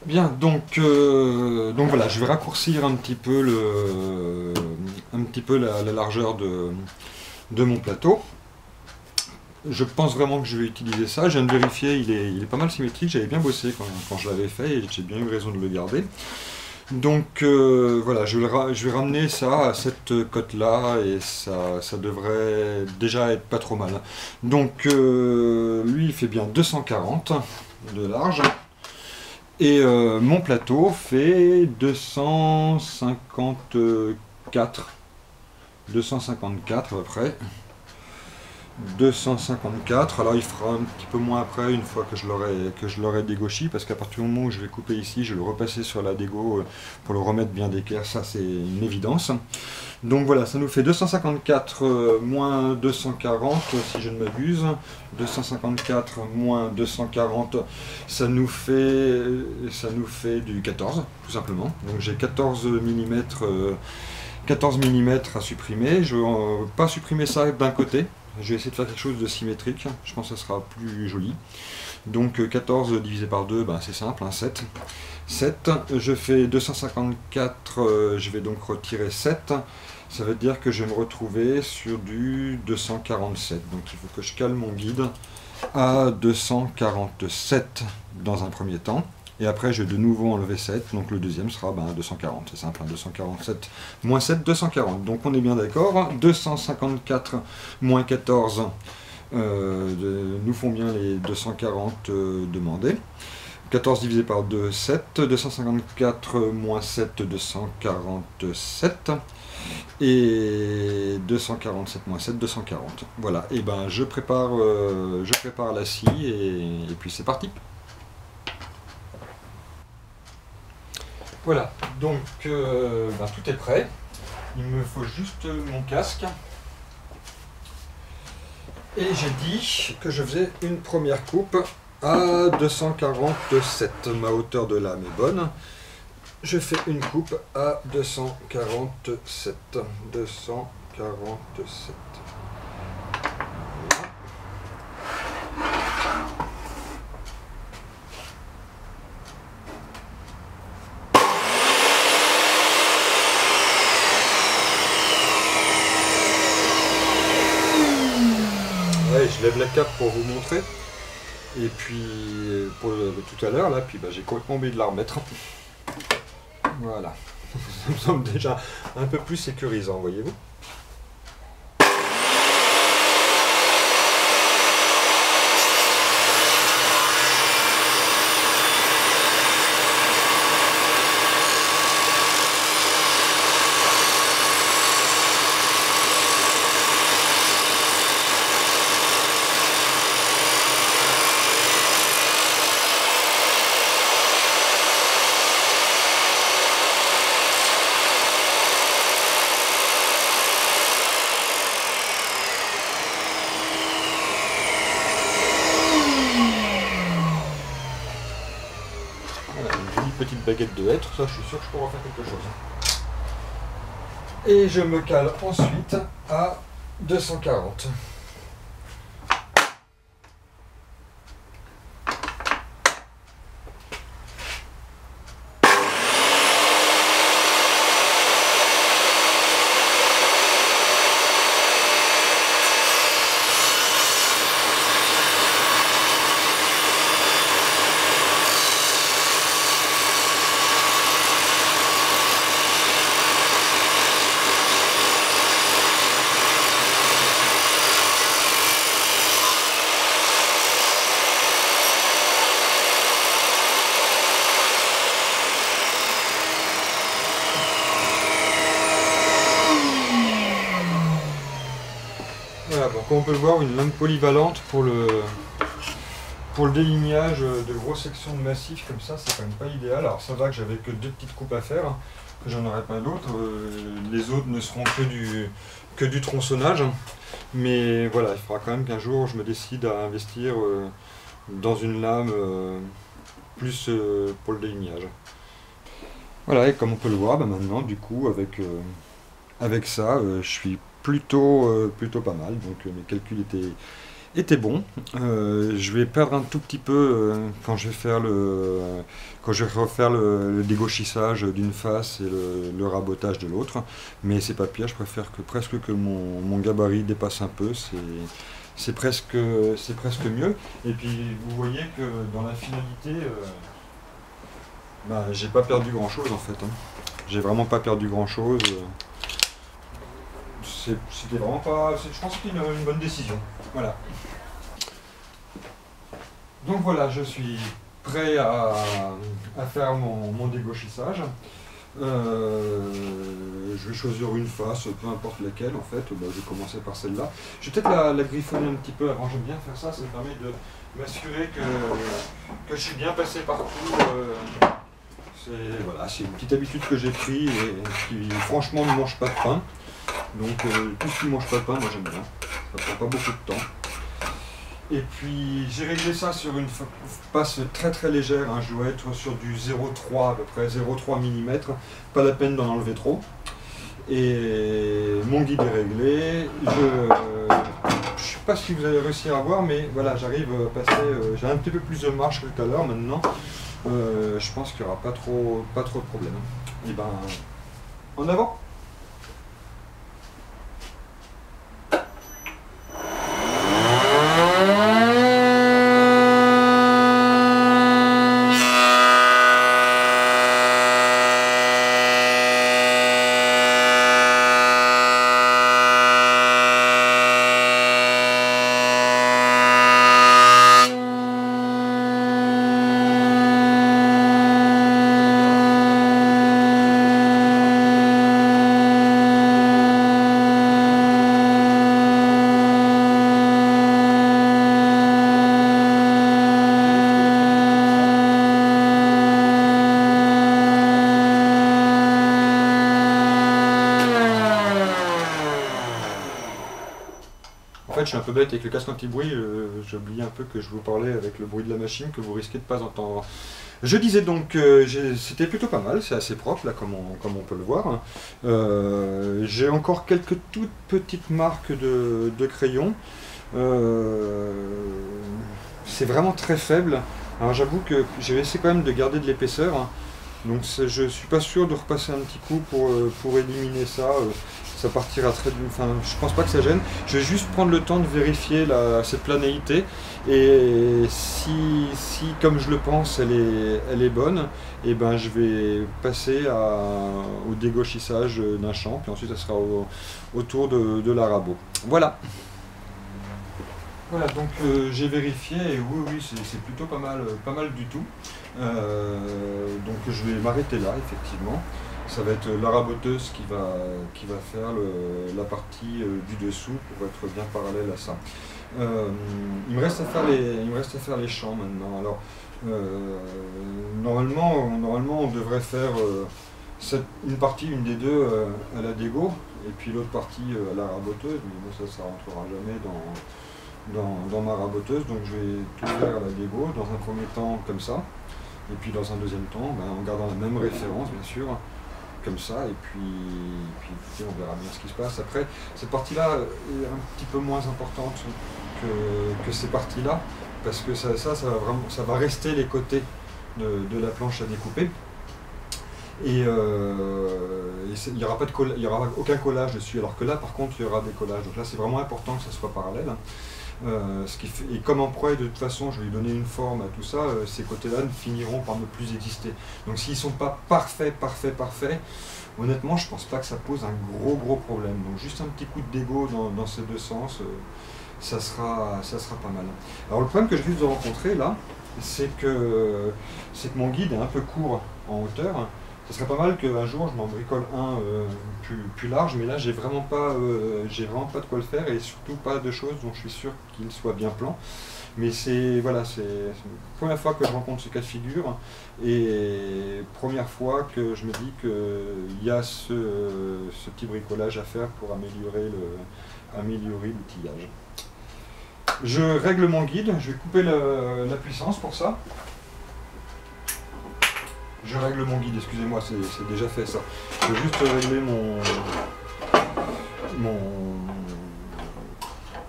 Bien, donc voilà, je vais raccourcir un petit peu, la largeur de mon plateau. Je pense vraiment que je vais utiliser ça. Je viens de vérifier, il est pas mal symétrique. J'avais bien bossé quand je l'avais fait et j'ai bien eu raison de le garder. Donc voilà, je vais ramener ça à cette cote-là et ça devrait déjà être pas trop mal. Donc lui, il fait bien 240 de large. Et mon plateau fait 254 à peu près. 254, alors il fera un petit peu moins après une fois que je l'aurai dégauchi, parce qu'à partir du moment où je vais couper ici, je vais le repasser sur la dégo pour le remettre bien d'équerre, ça c'est une évidence. Donc voilà, ça nous fait 254 moins 240 si je ne m'abuse. 254 moins 240, ça nous fait du 14 tout simplement. Donc j'ai 14 mm. 14 mm à supprimer. Je ne vais pas supprimer ça d'un côté. Je vais essayer de faire quelque chose de symétrique. Je pense que ça sera plus joli. Donc 14 divisé par 2, ben c'est simple, hein, 7. 7, je fais 254, je vais donc retirer 7. Ça veut dire que je vais me retrouver sur du 247. Donc il faut que je cale mon guide à 247 dans un premier temps. Et après, je vais de nouveau enlever 7, donc le deuxième sera 240, c'est simple, hein, 247 moins 7, 240. Donc on est bien d'accord, 254 moins 14 nous font bien les 240 demandés. 14 divisé par 2, 7, 254 moins 7, 247, et 247 moins 7, 240. Voilà, et ben je prépare la scie, et puis c'est parti. Voilà, donc tout est prêt. Il me faut juste mon casque. Et j'ai dit que je faisais une première coupe à 247. Ma hauteur de lame est bonne. Je fais une coupe à 247. 247. Je lève la cape pour vous montrer. Et puis pour tout à l'heure là, puis j'ai complètement oublié de la remettre. Voilà. Ça me semble déjà un peu plus sécurisant, voyez-vous. Petite baguette de hêtre, ça je suis sûr que je pourrai faire quelque chose. Et je me cale ensuite à 240. Voilà, donc on peut le voir, une lame polyvalente pour le délignage de grosses sections de massif comme ça, c'est quand même pas idéal. Alors ça va que j'avais que 2 petites coupes à faire, que j'en aurai pas d'autres. Les autres ne seront que du tronçonnage. Mais voilà, il faudra quand même qu'un jour je me décide à investir dans une lame plus pour le délignage. Voilà, et comme on peut le voir, maintenant du coup avec ça, je suis plutôt pas mal. Donc mes calculs était bon. Je vais perdre un tout petit peu quand je vais faire quand je vais refaire le dégauchissage d'une face et le rabotage de l'autre. Mais c'est pas pire, je préfère presque que mon gabarit dépasse un peu. C'est presque mieux. Et puis vous voyez que dans la finalité, j'ai pas perdu grand chose en fait. Hein. J'ai vraiment pas perdu grand chose. C'était vraiment pas. Je pense que c'était une bonne décision. Voilà. Donc voilà, je suis prêt à faire mon dégauchissage. Je vais choisir une face, peu importe laquelle en fait. Je vais commencer par celle-là. Je vais peut-être la griffonner un petit peu avant. J'aime bien faire ça, ça me permet de m'assurer que je suis bien passé partout. Voilà, c'est une petite habitude que j'ai prise et qui franchement ne mange pas de pain. Donc tout ce qui ne mange pas de pain, moi j'aime bien. Ça prend pas beaucoup de temps. Et puis j'ai réglé ça sur une passe très très légère, hein. Je dois être sur du 0,3 à peu près, 0,3 mm, pas la peine d'en enlever trop. Et mon guide est réglé, je ne sais pas si vous allez réussir à voir, mais voilà, j'arrive à passer, j'ai un petit peu plus de marge que tout à l'heure maintenant. Je pense qu'il n'y aura pas trop de problème. Et ben, en avant! En fait, je suis un peu bête avec le casque anti-bruit, j'ai oublié un peu que je vous parlais avec le bruit de la machine que vous risquez de ne pas entendre. Je disais donc que c'était plutôt pas mal, c'est assez propre là comme on peut le voir. J'ai encore quelques toutes petites marques de crayon. C'est vraiment très faible. Alors j'avoue que j'ai essayé quand même de garder de l'épaisseur. Hein. Donc je suis pas sûr de repasser un petit coup pour éliminer ça. Ça partira très bien. Enfin, je pense pas que ça gêne. Je vais juste prendre le temps de vérifier cette planéité. Et si comme je le pense, elle est bonne, et ben je vais passer au dégauchissage d'un champ. Puis ensuite, ça sera autour de la rabot. Voilà. Voilà, donc j'ai vérifié et oui, c'est plutôt pas mal du tout. Donc je vais m'arrêter là, effectivement. Ça va être la raboteuse qui va faire la partie du dessous pour être bien parallèle à ça. Il me reste à faire les champs maintenant. Alors normalement on devrait faire une des deux à la dégo et puis l'autre partie à la raboteuse, mais bon, ça rentrera jamais dans ma raboteuse, donc je vais tout faire à la dégo dans un premier temps comme ça, et puis dans un deuxième temps en gardant la même référence bien sûr, comme ça, et puis on verra bien ce qui se passe. Après, cette partie-là est un petit peu moins importante que ces parties-là, parce que ça va rester les côtés de la planche à découper. Et il n'y aura aucun collage dessus, alors que là par contre il y aura des collages. Donc là c'est vraiment important que ça soit parallèle. Et comme en proie, de toute façon, je vais lui donner une forme à tout ça, ces côtés-là ne finiront par ne plus exister. Donc s'ils ne sont pas parfaits, honnêtement, je pense pas que ça pose un gros problème. Donc juste un petit coup de dégo dans ces deux sens, ça sera pas mal. Alors le problème que je risque de rencontrer là, c'est que mon guide est un peu court en hauteur. Ce serait pas mal qu'un jour je m'en bricole un plus large, mais là j'ai vraiment pas de quoi le faire et surtout pas de choses dont je suis sûr qu'il soit bien plan. Mais c'est la première fois que je rencontre ce cas de figure et première fois que je me dis qu'il y a ce petit bricolage à faire pour améliorer l'outillage. Je règle mon guide, je vais couper la puissance pour ça. Je règle mon guide, excusez-moi, c'est déjà fait ça. Je vais juste régler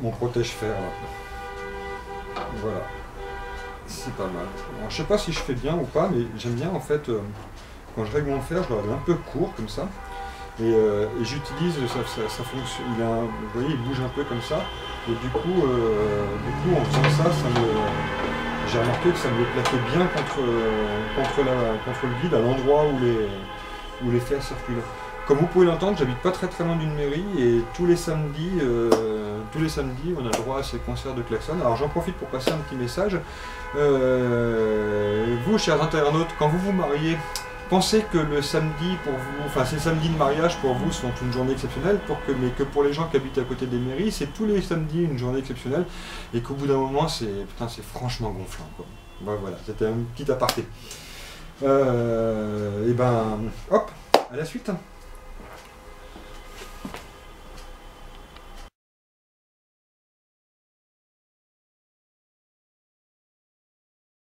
mon protège-fer. Voilà, c'est pas mal. Alors, je sais pas si je fais bien ou pas, mais j'aime bien en fait, quand je règle mon fer, je le règle un peu court comme ça. Et j'utilise, ça fonctionne, vous voyez, il bouge un peu comme ça. Et du coup en faisant ça, j'ai remarqué que ça me le plaquait bien contre le vide, à l'endroit où les fers circulent. Comme vous pouvez l'entendre, j'habite pas très loin d'une mairie et tous les samedis, on a le droit à ces concerts de klaxon. Alors j'en profite pour passer un petit message. Vous, chers internautes, quand vous vous mariez, pensez que le samedi pour vous, enfin ces samedis de mariage pour vous sont une journée exceptionnelle, mais que pour les gens qui habitent à côté des mairies, c'est tous les samedis une journée exceptionnelle et qu'au bout d'un moment, c'est franchement gonflant, quoi. Ouais, voilà, c'était un petit aparté. Et ben, hop, à la suite.